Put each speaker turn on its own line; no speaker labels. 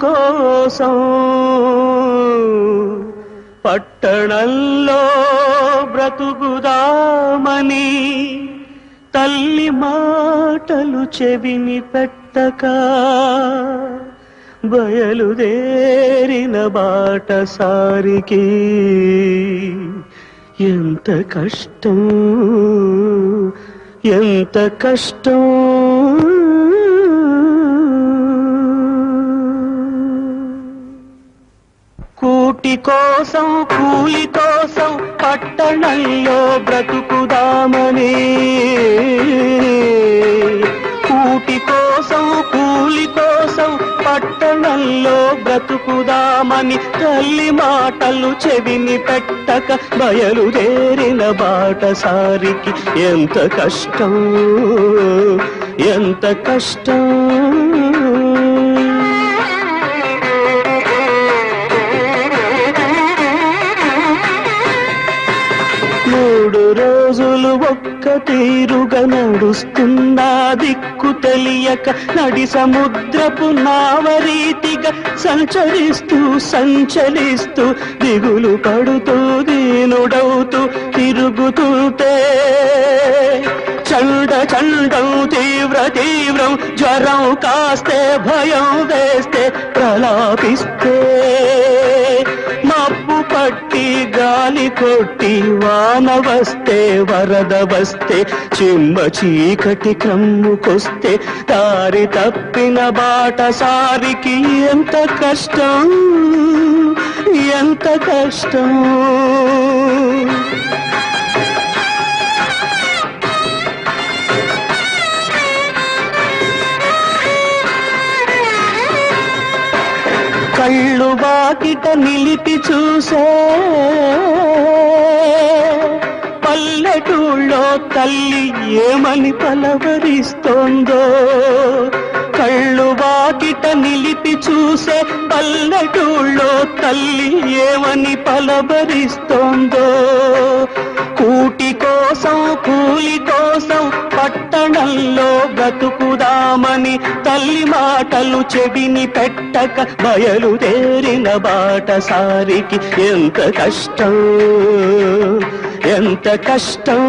కోసం పట్టణంలో బ్రతుకుదామని తల్లి మాటలు చెవిని పెట్టక బయలుదేరిన బాటసారికి ఎంత కష్టం, ఎంత కష్టం. కూటి కోసం కూలి కోసం పట్టణంలో బ్రతుకుదామని కూటి కోసం కూలి కోసం పట్టణంలో బ్రతుకుదామని తల్లి మాటలు చెవిని పెట్టక బయలుదేరిన బాటసారికి ఎంత కష్టం, ఎంత కష్టం. 3 రోజులు ఒక్క తీరుగా నడుస్తున్నా దిక్కు తెలియక నడి సముద్రపు నావరీతిగా సంచరిస్తూ సంచలిస్తూ దిగులు పడుతూ దీనుడవుతూ తిరుగుతుంటే చండ చండం తీవ్ర తీవ్రం జ్వరం కాస్తే భయం వేస్తే ప్రలాపిస్తే మబ్బు పట్టి గాలి కొట్టి వాన వస్తే వరద వస్తే చిమ్మ చీకటి క్రమ్ముకొస్తే దారి తప్పిన బాటసారికి ఎంత కష్టం, ఎంత కష్టం. కళ్ళు వాకిట నిలిపి చూసే పల్లెటూళ్ళో తల్లి ఏమని పలవరిస్తోందో, కళ్ళు వాకిట నిలిపి చూసే పల్లెటూళ్ళో తల్లి ఏమని పలవరిస్తోందో. కూటి కోసం కూలి కోసం పట్టణంలో బ్రతుకుదామని తల్లి మాటలు చెవిని పెట్టక బయలుదేరిన బాటసారికి ఎంత కష్టం, ఎంత కష్టం.